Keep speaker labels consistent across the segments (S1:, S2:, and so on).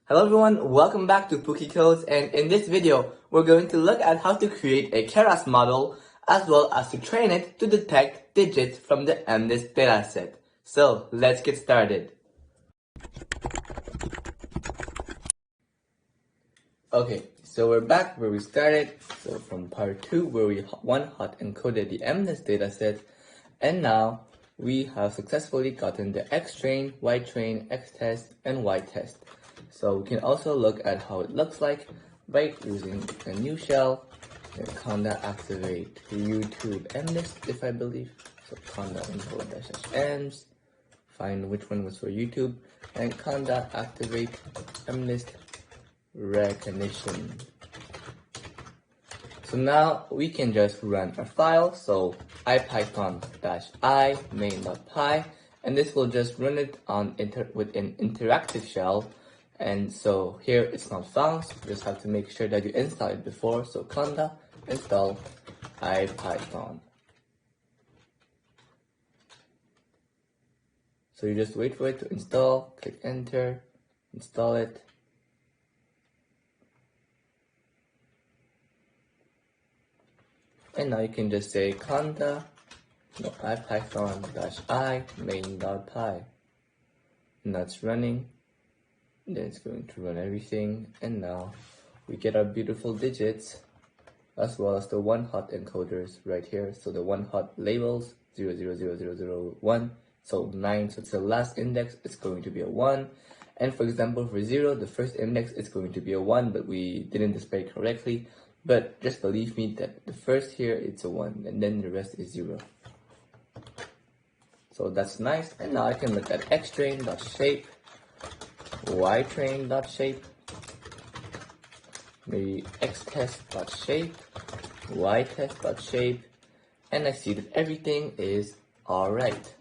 S1: Hello everyone, welcome back to Pookie Codes, and in this video, we're going to look at how to create a Keras model as well as to train it to detect digits from the MNIST dataset. So let's get started. Okay, so we're back where we started. So from part 2 where we hot encoded the MNIST dataset, and now we have successfully gotten the X train, Y train, X test, and Y test. So we can also look at how it looks like by using a new shell. Conda activate YouTube MNIST, if I believe. So conda info -ms, find which one was for YouTube, and conda activate MNIST recognition. So now we can just run our file. So ipython-i main.py, and this will just run it on with an interactive shell. And so here it's not found, so you just have to make sure that you install it before. So conda install ipython. So you just wait for it to install, click enter, install it. And now you can just say conda ipython-i main.py. And that's running. Then it's going to run everything, and now we get our beautiful digits as well as the one hot encoders right here. So the one hot labels 0000001, so 9, so it's the last index, it's going to be a 1. And for example, for 0, the first index is going to be a 1, but we didn't display it correctly. But just believe me that the first here it's a 1, and then the rest is 0. So that's nice. And now I can look at xtrain.shape, ytrain.shape, maybe xtest.shape, ytest.shape, and I see that everything is alright.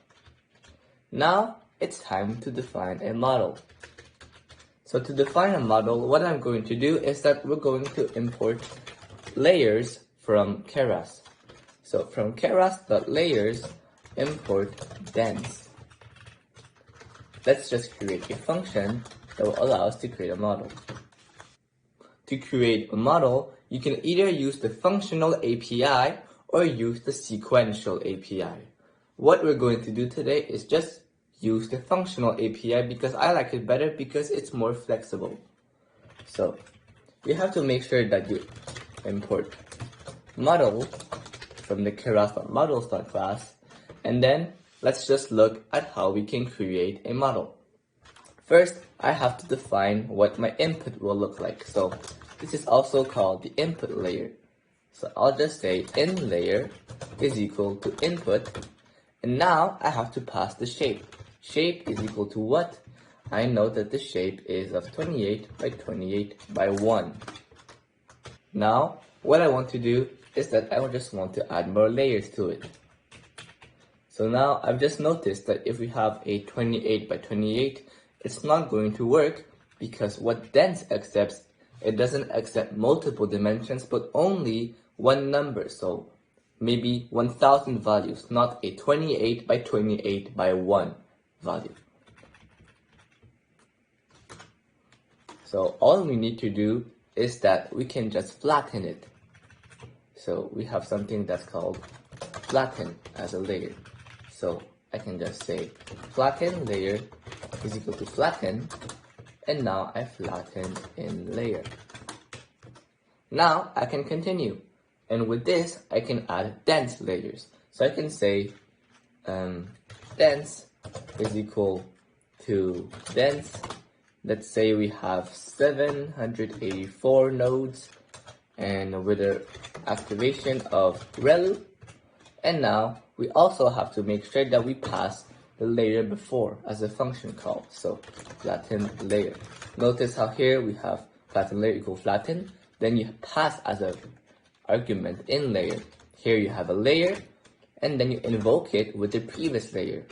S1: Now it's time to define a model. So to define a model, what I'm going to do is that we're going to import layers from Keras. So from keras.layers, import dense. Let's just create a function that will allow us to create a model. To create a model, you can either use the functional API or use the sequential API. What we're going to do today is just use the functional API because I like it better because it's more flexible. So you have to make sure that you import model from the keras.models.class, and then let's just look at how we can create a model. First, I have to define what my input will look like. So this is also called the input layer. So I'll just say in layer is equal to input, and now I have to pass the shape. Shape is equal to what? I know that the shape is of 28 by 28 by 1. Now, what I want to do is that I just want to add more layers to it. So now I've just noticed that if we have a 28 by 28, it's not going to work because what dense accepts, it doesn't accept multiple dimensions but only one number. So maybe 1000 values, not a 28 by 28 by 1 value. So all we need to do is that we can just flatten it. So we have something that's called flatten as a layer. So I can just say flatten layer is equal to flatten, and now I flatten in layer. Now I can continue, and with this I can add dense layers. So I can say dense is equal to dense. Let's say we have 784 nodes and with the activation of rel. And now we also have to make sure that we pass the layer before as a function call. So flatten layer. Notice how here we have flatten layer equal flatten. Then you pass as an argument in layer. Here you have a layer, and then you invoke it with the previous layer.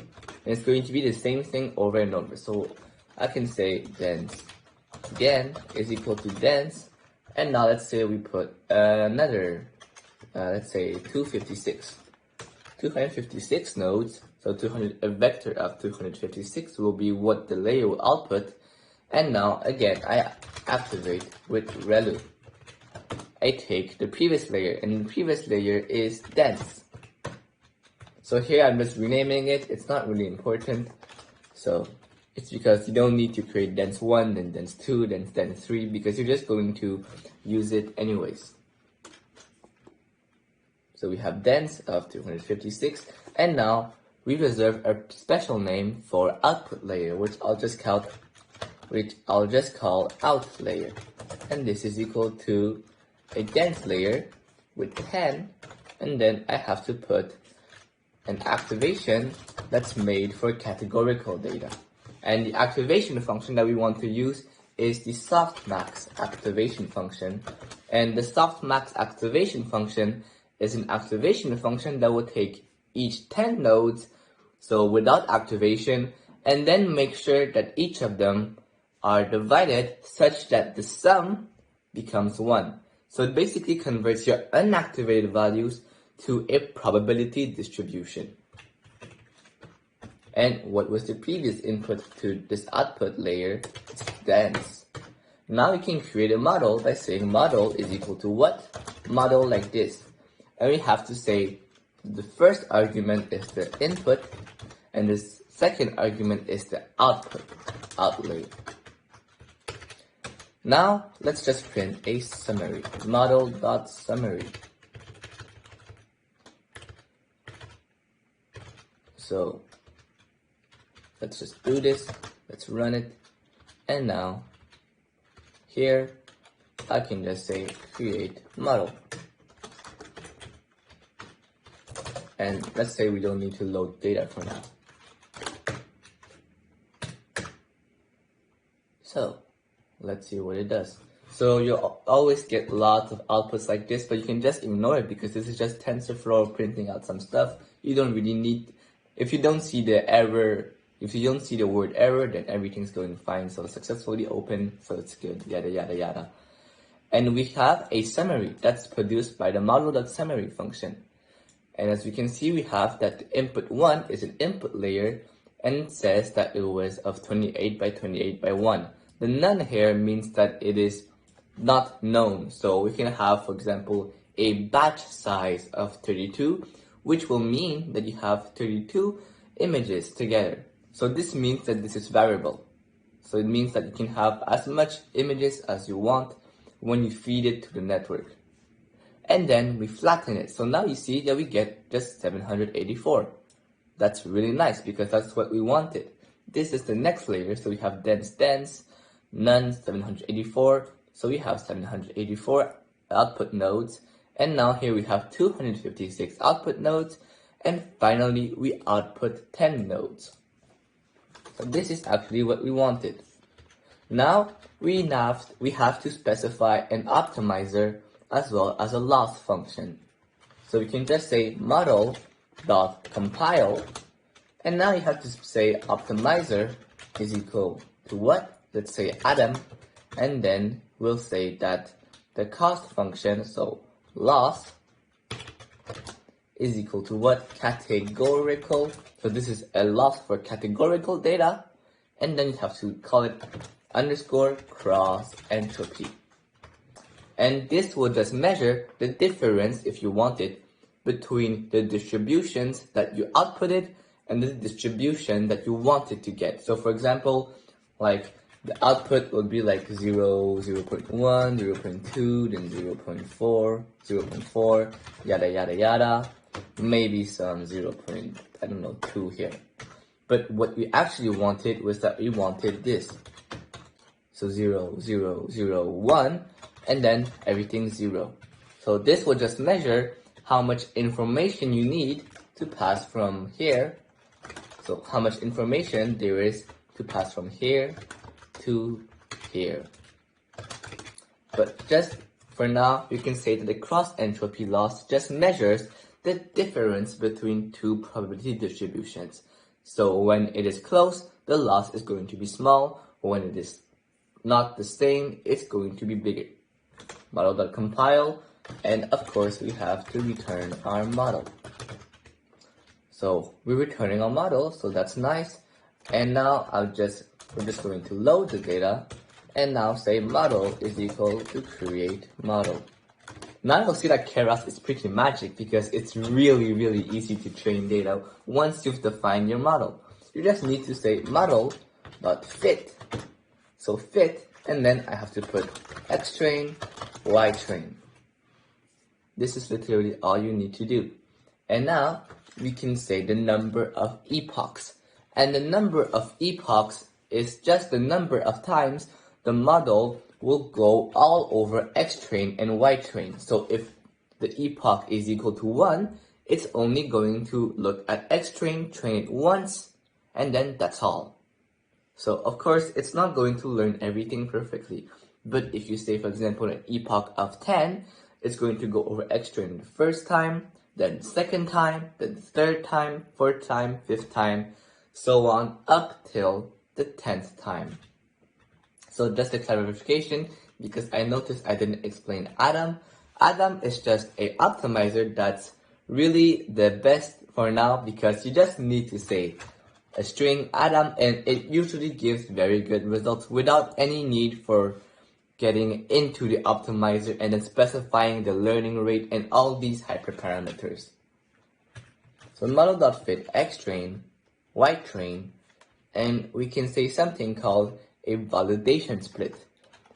S1: And it's going to be the same thing over and over. So I can say dense again is equal to dense. And now let's say we put another, let's say 256 nodes. So a vector of 256 will be what the layer will output. And now again, I activate with relu. I take the previous layer, and the previous layer is dense. So here I'm just renaming it. It's not really important. So it's because you don't need to create dense 1, then dense 2, then dense 3, because you're just going to use it anyways. So we have dense of 256, and now we reserve a special name for output layer, which I'll just call out layer. And this is equal to a dense layer with 10, and then I have to put an activation that's made for categorical data. And the activation function that we want to use is the softmax activation function. And the softmax activation function is an activation function that will take each 10 nodes, so without activation, and then make sure that each of them are divided such that the sum becomes 1. So it basically converts your unactivated values to a probability distribution. And what was the previous input to this output layer? It's dense. Now we can create a model by saying model is equal to what? Model like this. And we have to say the first argument is the input, and the second argument is the output, out layer. Now let's just print a summary, model.summary. So let's just do this, let's run it, and now here I can just say create model. And let's say we don't need to load data for now. So let's see what it does. So you'll always get lots of outputs like this, but you can just ignore it because this is just TensorFlow printing out some stuff. You don't really need, if you don't see the error, if you don't see the word error, then everything's going fine. So successfully open, so it's good, yada yada yada. And we have a summary that's produced by the model.summary function. And as we can see, we have that the input 1 is an input layer, and it says that it was of 28 by 28 by 1. The none here means that it is not known. So we can have, for example, a batch size of 32, which will mean that you have 32 images together. So this means that this is variable. So it means that you can have as much images as you want when you feed it to the network. And then we flatten it. So now you see that we get just 784. That's really nice because that's what we wanted. This is the next layer. So we have dense, none, 784. So we have 784 output nodes. And now here we have 256 output nodes. And finally, we output 10 nodes. So this is actually what we wanted. Now we have to specify an optimizer as well as a loss function. So we can just say model.compile, and now you have to say optimizer is equal to what? Let's say Adam, and then we'll say that the cost function, so loss, is equal to what? Categorical. So this is a loss for categorical data, and then you have to call it underscore cross entropy. And this will just measure the difference, if you want it, between the distributions that you outputted and the distribution that you wanted to get. So for example, like the output would be like 0, 0.1, 0.2, then 0.4, 0.4, yada yada yada, maybe some 0.2 here. But what we actually wanted was that we wanted this. So 0, 0, 0, 1, and then everything 0. So this will just measure how much information you need to pass from here. So how much information there is to pass from here to here. But just for now, you can say that the cross entropy loss just measures the difference between two probability distributions. So when it is close, the loss is going to be small. When it is not the same, it's going to be bigger. Model.compile, and of course we have to return our model. So we're returning our model, so that's nice. And now I'll just we're just going to load the data and now say model is equal to create model. Now you'll see that Keras is pretty magic because it's really easy to train data once you've defined your model. You just need to say model.fit. So fit, and then I have to put X train, Y train. This is literally all you need to do. And now we can say the number of epochs. And the number of epochs is just the number of times the model will go all over X train and Y train. So if the epoch is equal to 1, it's only going to look at X train, train it once, and then that's all. So of course, it's not going to learn everything perfectly. But if you say, for example, an epoch of 10, it's going to go over X train the first time, then second time, then third time, fourth time, fifth time, so on up till the 10th time. So just a clarification, because I noticed I didn't explain Atom. Atom is just a optimizer that's really the best for now because you just need to say a string Atom and it usually gives very good results without any need for getting into the optimizer and then specifying the learning rate and all these hyperparameters. So model.fit X train, Y train, and we can say something called a validation split.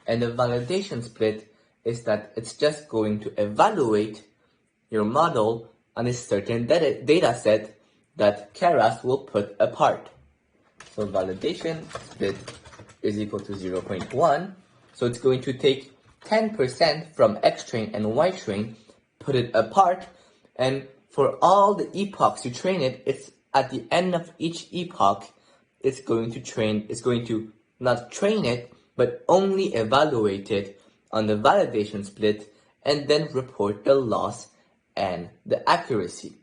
S1: And the validation split is that it's just going to evaluate your model on a certain data set that Keras will put apart. So validation split is equal to 0.1. So it's going to take 10% from X train and Y train, put it apart, and for all the epochs you train it, it's at the end of each epoch, it's going to not train it, but only evaluate it on the validation split and then report the loss and the accuracy.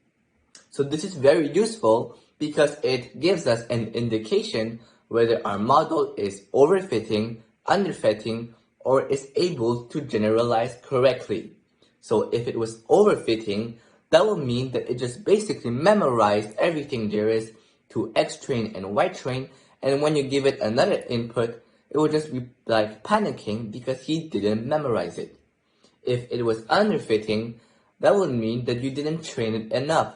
S1: So this is very useful because it gives us an indication whether our model is overfitting, underfitting, or is able to generalize correctly. So if it was overfitting, that will mean that it just basically memorized everything there is to X train and Y train, and when you give it another input, it will just be like panicking because he didn't memorize it. If it was underfitting, that would mean that you didn't train it enough.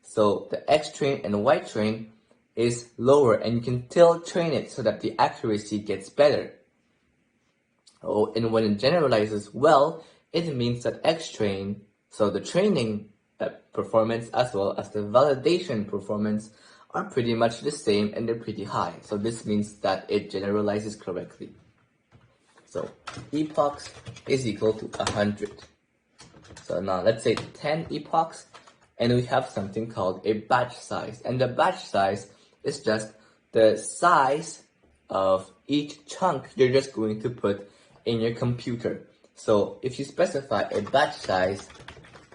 S1: So the X train and Y train is lower and you can still train it so that the accuracy gets better. Oh, and when it generalizes well, it means that X train, so the training performance as well as the validation performance are pretty much the same and they're pretty high. So this means that it generalizes correctly. So epochs is equal to 100. So now let's say 10 epochs and we have something called a batch size. And the batch size is just the size of each chunk you're just going to put in your computer. So if you specify a batch size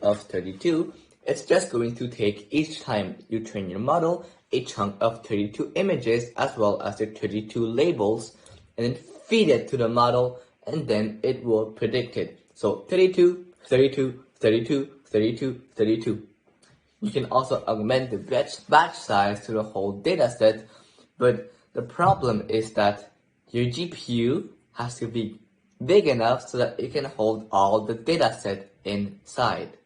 S1: of 32, it's just going to take each time you train your model a chunk of 32 images as well as the 32 labels and then feed it to the model and then it will predict it. So 32, 32, 32, 32, 32. You can also augment the batch size to the whole data set, but the problem is that your GPU has to be big enough so that it can hold all the data set inside.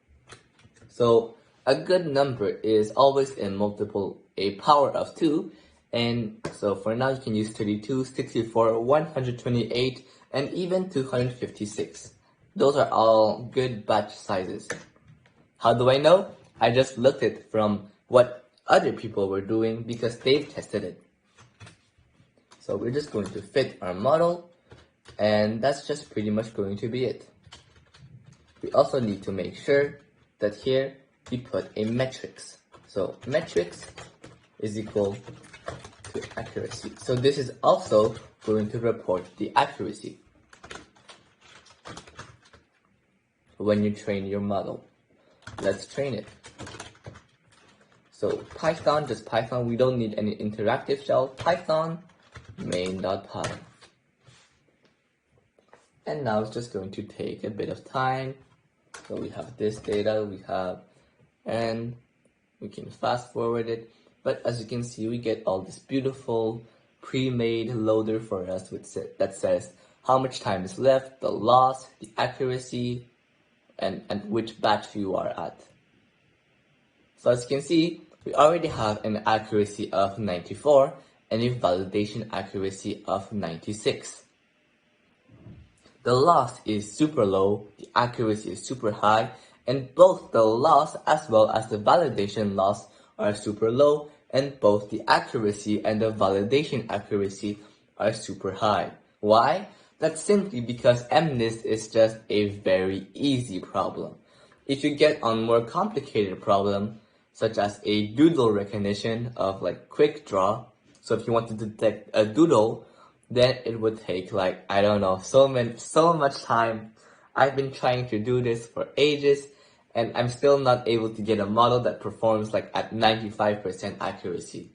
S1: So a good number is always a power of 2, and so for now you can use 32, 64, 128, and even 256. Those are all good batch sizes. How do I know? I just looked at it from what other people were doing because they've tested it. So we're just going to fit our model, and that's just pretty much going to be it. We also need to make sure that here we put a metrics. So metrics is equal to accuracy. So this is also going to report the accuracy when you train your model. Let's train it. So Python, just Python, we don't need any interactive shell. Python main.py. And now it's just going to take a bit of time. So we have this data, and we can fast forward it. But as you can see, we get all this beautiful pre-made loader for us that says how much time is left, the loss, the accuracy, and which batch you are at. So as you can see, we already have an accuracy of 94 and a validation accuracy of 96. The loss is super low, the accuracy is super high, and both the loss as well as the validation loss are super low, and both the accuracy and the validation accuracy are super high. Why? That's simply because MNIST is just a very easy problem. If you get on more complicated problem, such as a doodle recognition of like quick draw, so if you want to detect a doodle, then it would take like, I don't know, so much time. I've been trying to do this for ages, and I'm still not able to get a model that performs like at 95% accuracy.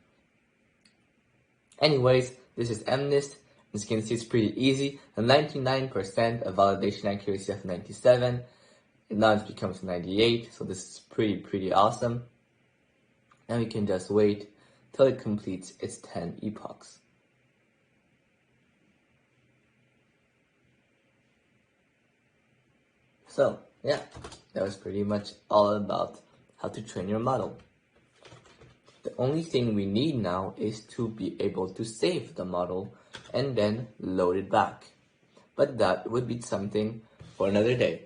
S1: Anyways, this is MNIST. As you can see, it's pretty easy. A 99%, a validation accuracy of 97. And now it becomes 98, so this is pretty awesome. And we can just wait till it completes its 10 epochs. So, yeah, that was pretty much all about how to train your model. The only thing we need now is to be able to save the model and then load it back. But that would be something for another day.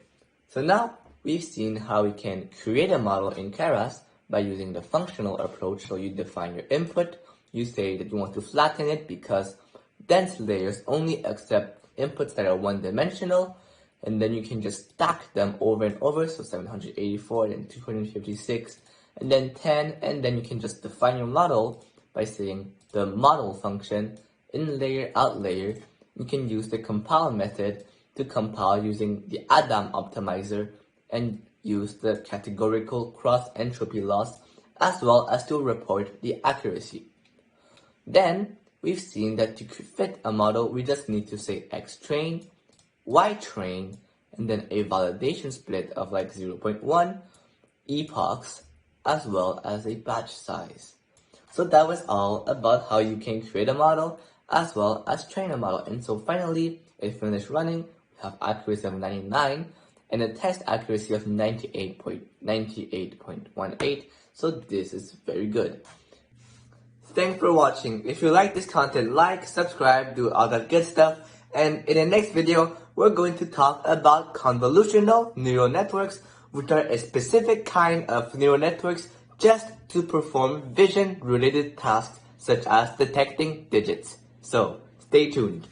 S1: So now we've seen how we can create a model in Keras by using the functional approach. So you define your input, you say that you want to flatten it because dense layers only accept inputs that are one-dimensional, and then you can just stack them over and over, so 784, then 256, and then 10, and then you can just define your model by saying the model function in layer out layer. You can use the compile method to compile using the Adam optimizer and use the categorical cross entropy loss as well as to report the accuracy. Then we've seen that to fit a model, we just need to say X train, Y train, and then a validation split of like 0.1 epochs as well as a batch size. So that was all about how you can create a model as well as train a model. And so finally, it finished running. We have accuracy of 99 and a test accuracy of 98.18. So this is very good. Thanks for watching. If you like this content, like, subscribe, do all that good stuff. And in the next video, we're going to talk about convolutional neural networks, which are a specific kind of neural networks just to perform vision-related tasks such as detecting digits. So, stay tuned.